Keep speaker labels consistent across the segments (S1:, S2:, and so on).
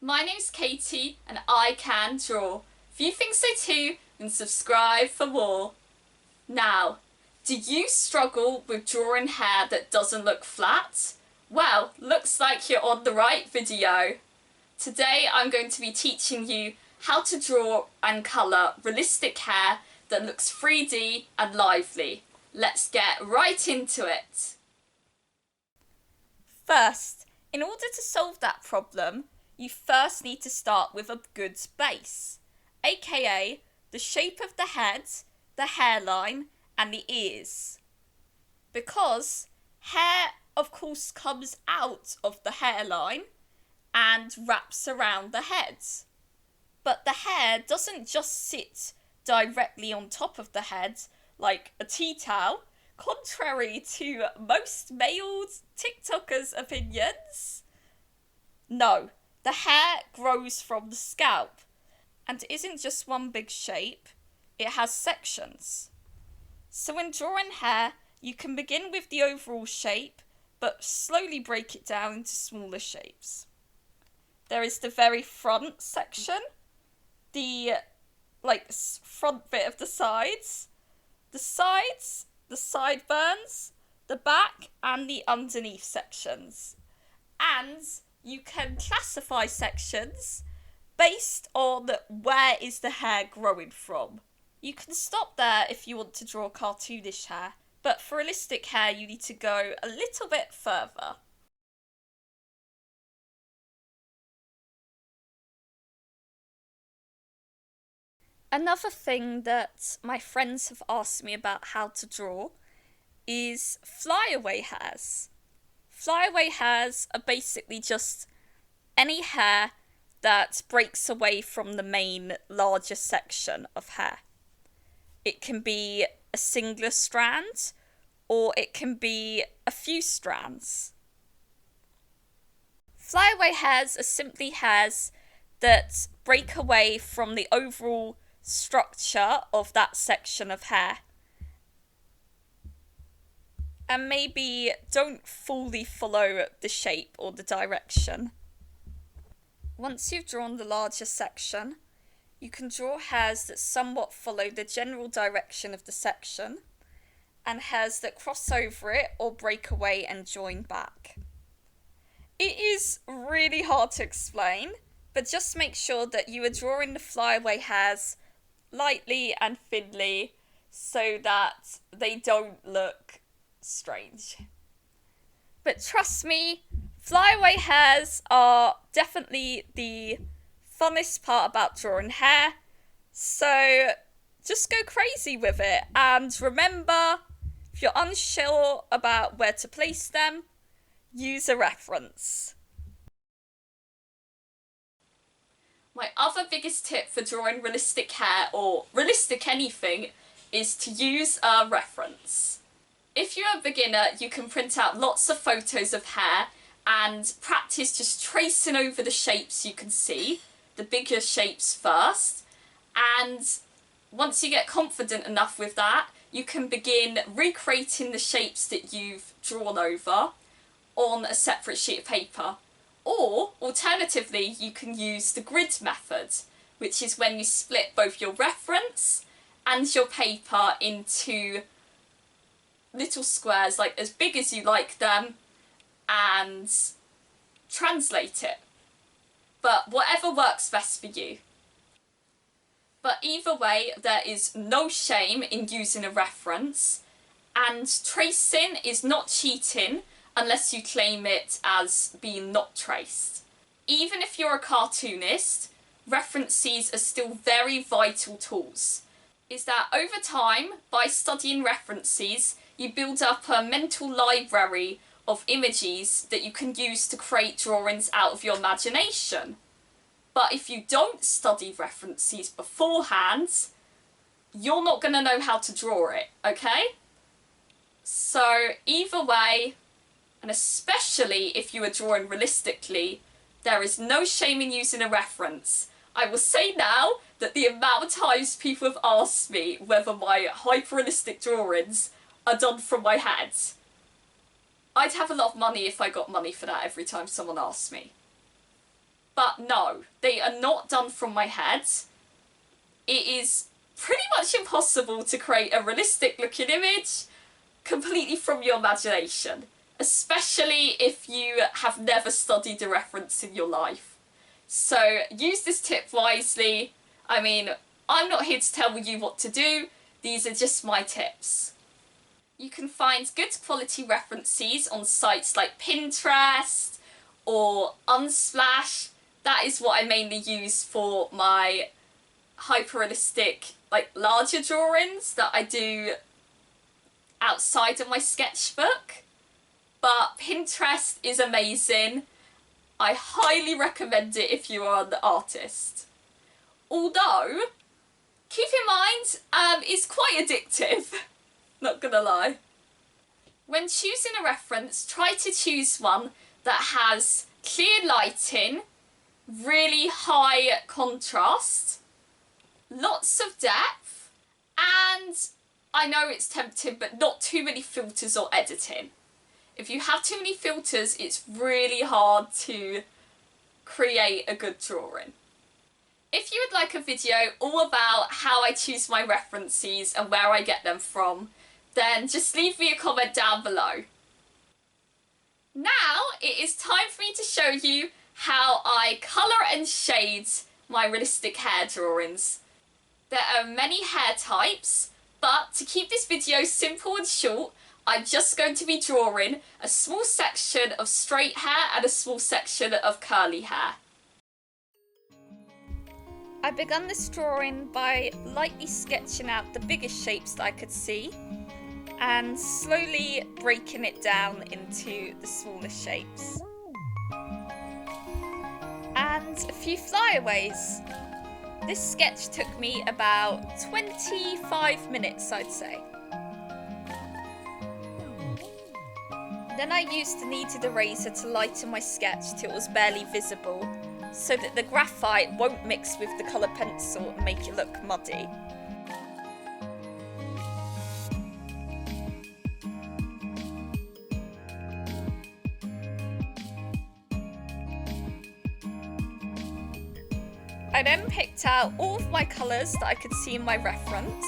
S1: My name's Katie and I can draw. If you think so too, then subscribe for more. Now, do you struggle with drawing hair that doesn't look flat? Well, looks like you're on the right video. Today I'm going to be teaching you how to draw and colour realistic hair that looks 3D and lively. Let's get right into it. First, in order to solve that problem, you first need to start with a good base, aka the shape of the head, the hairline and the ears. Because hair of course comes out of the hairline and wraps around the head. But the hair doesn't just sit directly on top of the head like a tea towel, contrary to most male TikTokers' opinions. No, the hair grows from the scalp and isn't just one big shape, it has sections. So when drawing hair, you can begin with the overall shape but slowly break it down into smaller shapes. There is the very front section, the front bit of the sides, the sideburns, the back and the underneath sections. And you can classify sections based on where is the hair growing from. You can stop there if you want to draw cartoonish hair, but for realistic hair you need to go a little bit further. Another thing that my friends have asked me about how to draw is flyaway hairs. Flyaway hairs are basically just any hair that breaks away from the main larger section of hair. It can be a singular strand or it can be a few strands. Flyaway hairs are simply hairs that break away from the overall structure of that section of hair and maybe don't fully follow the shape or the direction. Once you've drawn the larger section, you can draw hairs that somewhat follow the general direction of the section and hairs that cross over it or break away and join back. It is really hard to explain, but just make sure that you are drawing the flyaway hairs lightly and thinly so that they don't look strange. But trust me, flyaway hairs are definitely the funnest part about drawing hair, so just go crazy with it. And remember, if you're unsure about where to place them, use a reference. My other biggest tip for drawing realistic hair, or realistic anything, is to use a reference. If you're a beginner, you can print out lots of photos of hair and practice just tracing over the shapes you can see, the bigger shapes first, and once you get confident enough with that, you can begin recreating the shapes that you've drawn over on a separate sheet of paper. Or, alternatively, you can use the grid method, which is when you split both your reference and your paper into little squares, like as big as you like them, and translate it. But whatever works best for you. But either way, there is no shame in using a reference, and tracing is not cheating unless you claim it as being not traced. Even if you're a cartoonist, references are still very vital tools. Is that over time, by studying references, you build up a mental library of images that you can use to create drawings out of your imagination. But if you don't study references beforehand, you're not going to know how to draw it, okay? So either way, and especially if you are drawing realistically, there is no shame in using a reference. I will say now that the amount of times people have asked me whether my hyper-realistic drawings are done from my head, I'd have a lot of money if I got money for that every time someone asked me. But no, they are not done from my head. It is pretty much impossible to create a realistic looking image completely from your imagination, especially if you have never studied a reference in your life. So use this tip wisely. I mean, I'm not here to tell you what to do, these are just my tips. You can find good quality references on sites like Pinterest or Unsplash. That is what I mainly use for my hyper-realistic, like larger drawings that I do outside of my sketchbook. But Pinterest is amazing. I highly recommend it if you are an artist. Although, keep in mind, it's quite addictive. Not gonna lie. When choosing a reference, try to choose one that has clear lighting, really high contrast, lots of depth, and I know it's tempting, but not too many filters or editing. If you have too many filters, it's really hard to create a good drawing. If you would like a video all about how I choose my references and where I get them from, then just leave me a comment down below. Now it is time for me to show you how I colour and shade my realistic hair drawings. There are many hair types, but to keep this video simple and short, I'm just going to be drawing a small section of straight hair and a small section of curly hair. I began this drawing by lightly sketching out the biggest shapes that I could see and slowly breaking it down into the smaller shapes. And a few flyaways. This sketch took me about 25 minutes, I'd say. Then I used the kneaded eraser to lighten my sketch till it was barely visible, so that the graphite won't mix with the colour pencil and make it look muddy. I then picked out all of my colours that I could see in my reference.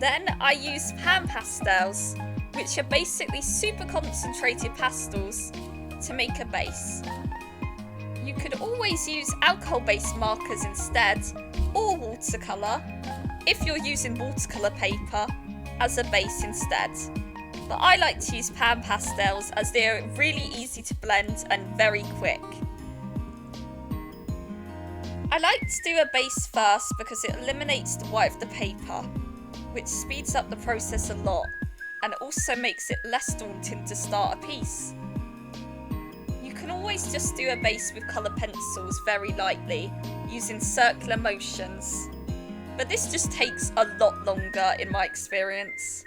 S1: Then I used panpastels, which are basically super concentrated pastels, to make a base. You could always use alcohol-based markers instead, or watercolour, if you're using watercolour paper, as a base instead. But I like to use panpastels as they're really easy to blend and very quick. I like to do a base first because it eliminates the white of the paper, which speeds up the process a lot and also makes it less daunting to start a piece. You can always just do a base with colour pencils very lightly, using circular motions, but this just takes a lot longer in my experience.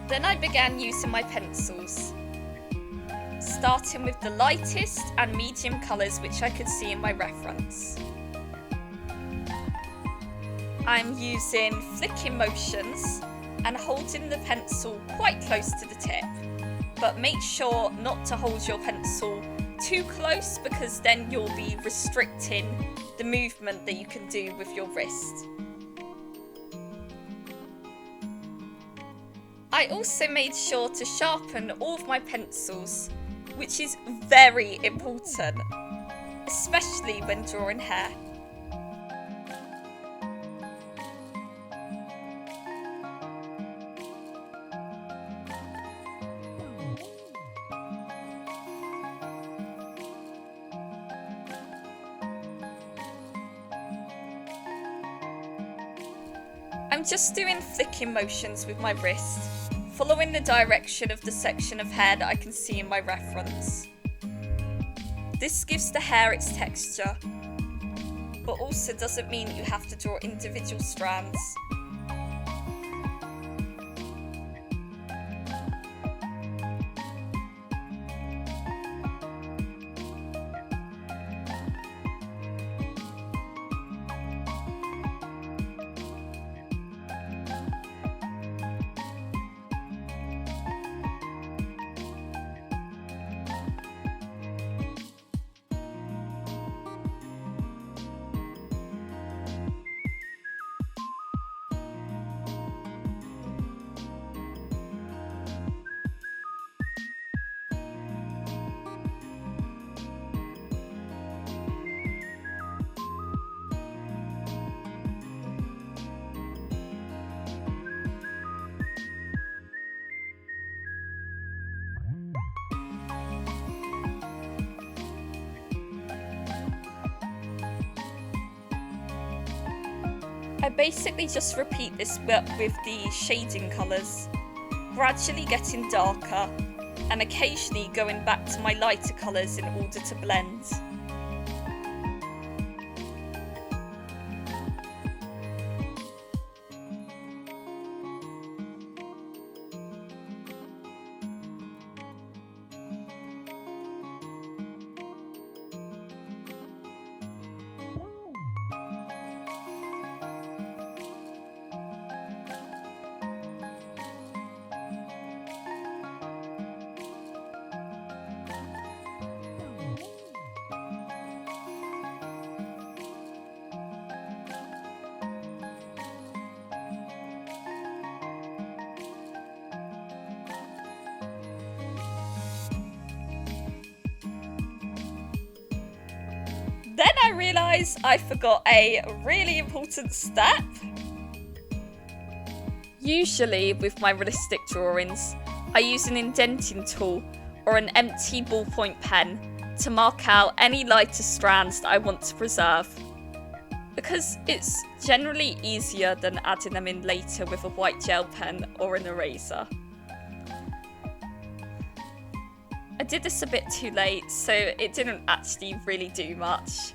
S1: Then I began using my pencils, starting with the lightest and medium colours which I could see in my reference. I'm using flicking motions and holding the pencil quite close to the tip, but make sure not to hold your pencil too close because then you'll be restricting the movement that you can do with your wrist. I also made sure to sharpen all of my pencils, which is very important, especially when drawing hair. I'm just doing flicking motions with my wrist, following the direction of the section of hair that I can see in my reference. This gives the hair its texture, but also doesn't mean that you have to draw individual strands. I basically just repeat this but with the shading colours, gradually getting darker and occasionally going back to my lighter colours in order to blend. Then I realised I forgot a really important step. Usually with my realistic drawings, I use an indenting tool or an empty ballpoint pen to mark out any lighter strands that I want to preserve, because it's generally easier than adding them in later with a white gel pen or an eraser. I did this a bit too late, so it didn't actually really do much.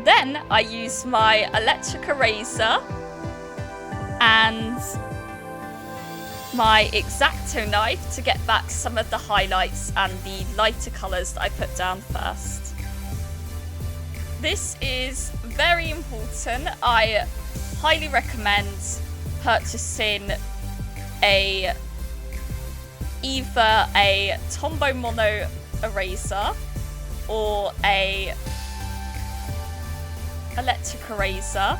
S1: Then I use my electric eraser and my X-Acto knife to get back some of the highlights and the lighter colours that I put down first. This is very important. I highly recommend purchasing either a Tombow Mono eraser or a electric eraser,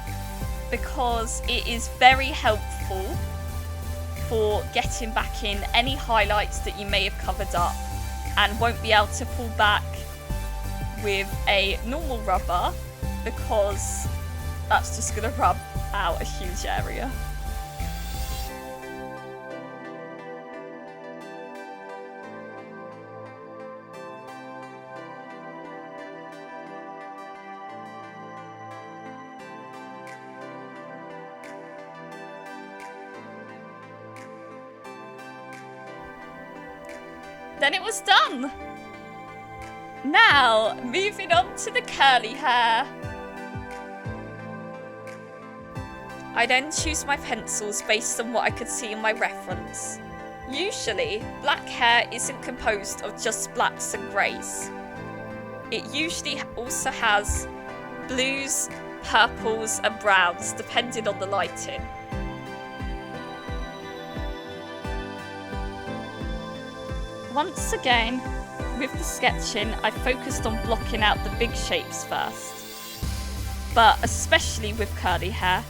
S1: because it is very helpful for getting back in any highlights that you may have covered up and won't be able to pull back with a normal rubber, because that's just going to rub out a huge area. Then it was done. Now, moving on to the curly hair. I then choose my pencils based on what I could see in my reference. Usually, black hair isn't composed of just blacks and greys. It usually also has blues, purples and browns depending on the lighting. Once again, with the sketching, I focused on blocking out the big shapes first. But especially with curly hair,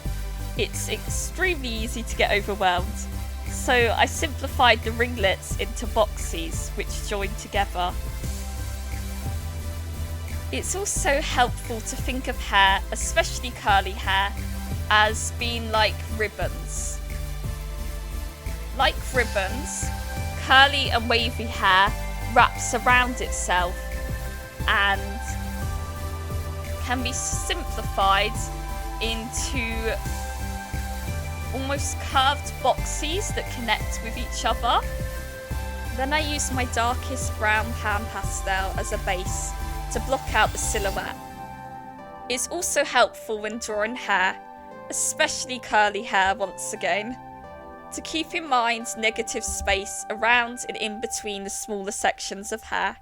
S1: it's extremely easy to get overwhelmed. So I simplified the ringlets into boxes which join together. It's also helpful to think of hair, especially curly hair, as being like ribbons. Like ribbons, curly and wavy hair wraps around itself, and can be simplified into almost curved boxes that connect with each other. Then I use my darkest brown pan pastel as a base to block out the silhouette. It's also helpful when drawing hair, especially curly hair once again, to keep in mind negative space around and in between the smaller sections of hair.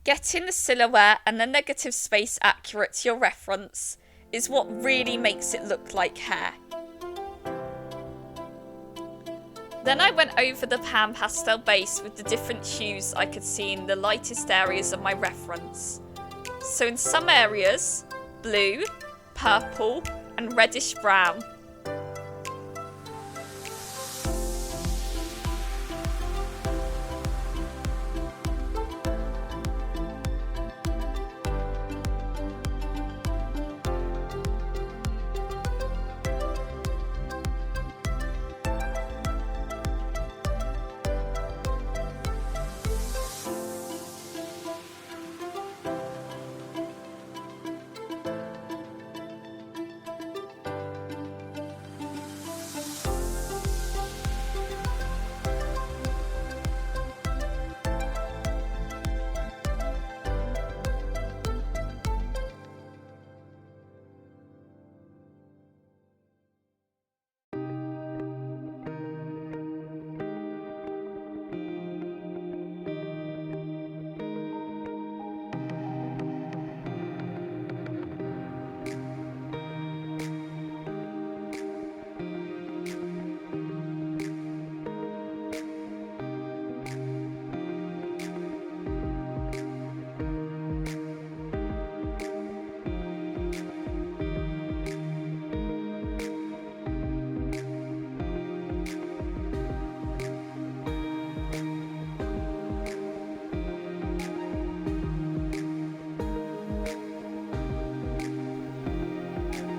S1: Getting the silhouette and the negative space accurate to your reference is what really makes it look like hair. Then I went over the pan pastel base with the different hues I could see in the lightest areas of my reference. So in some areas, blue, purple and reddish brown.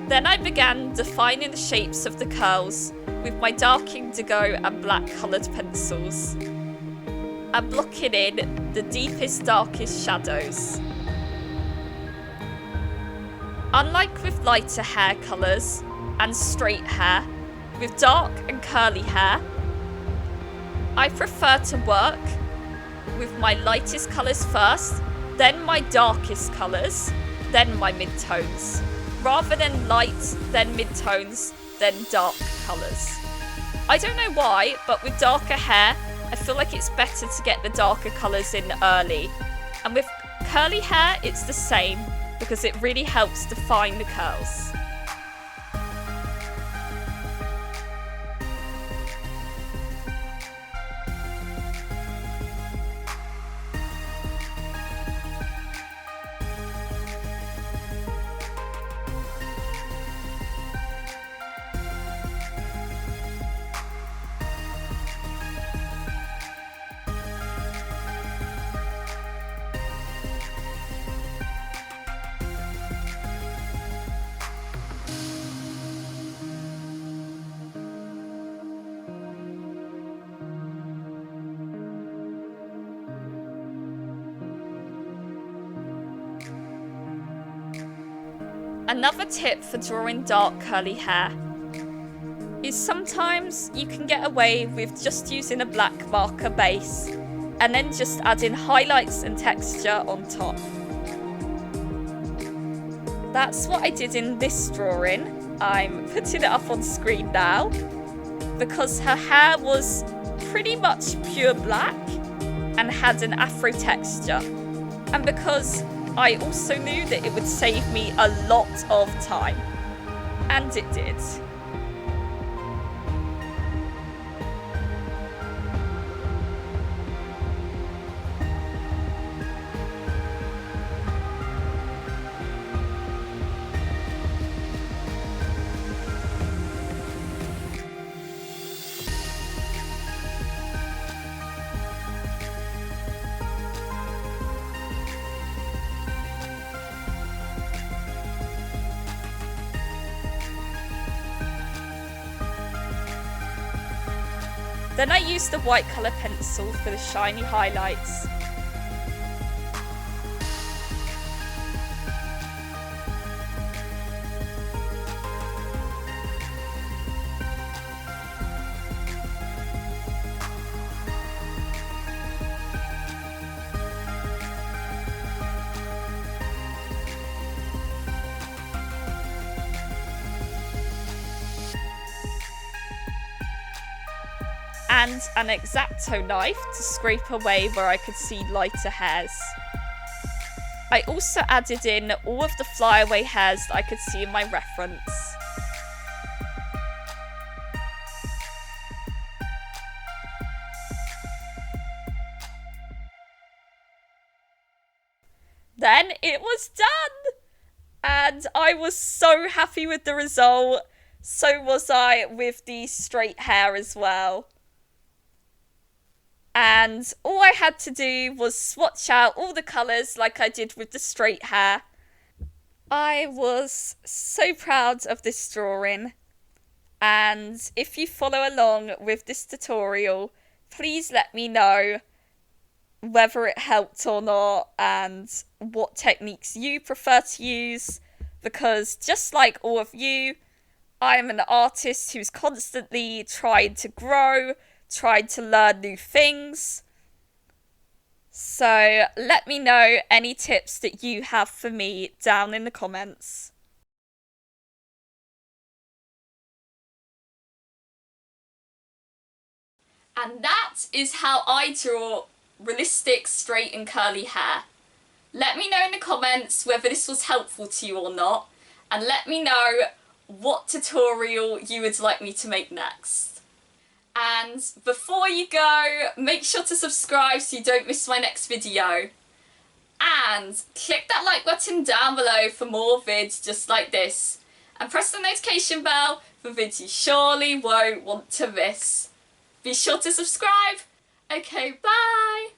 S1: Then I began defining the shapes of the curls with my dark indigo and black coloured pencils, and blocking in the deepest, darkest shadows. Unlike with lighter hair colours and straight hair, with dark and curly hair, I prefer to work with my lightest colours first, then my darkest colours, then my mid-tones, rather than light, then mid-tones, then dark colours. I don't know why, but with darker hair, I feel like it's better to get the darker colours in early. And with curly hair, it's the same, because it really helps define the curls. Another tip for drawing dark curly hair is sometimes you can get away with just using a black marker base and then just adding highlights and texture on top. That's what I did in this drawing. I'm putting it up on screen now because her hair was pretty much pure black and had an afro texture, and because I also knew that it would save me a lot of time, and it did. Then I used the white colour pencil for the shiny highlights, and an X-Acto knife to scrape away where I could see lighter hairs. I also added in all of the flyaway hairs that I could see in my reference. Then it was done! And I was so happy with the result. So was I with the straight hair as well. And all I had to do was swatch out all the colours like I did with the straight hair. I was so proud of this drawing. And if you follow along with this tutorial, please let me know whether it helped or not and what techniques you prefer to use. Because just like all of you, I'm an artist who's constantly tried to grow, tried to learn new things. So let me know any tips that you have for me down in the comments. And that is how I draw realistic straight and curly hair. Let me know in the comments whether this was helpful to you or not, and let me know what tutorial you would like me to make next. And before you go, make sure to subscribe so you don't miss my next video. And click that like button down below for more vids just like this. And press the notification bell for vids you surely won't want to miss. Be sure to subscribe. Okay, bye!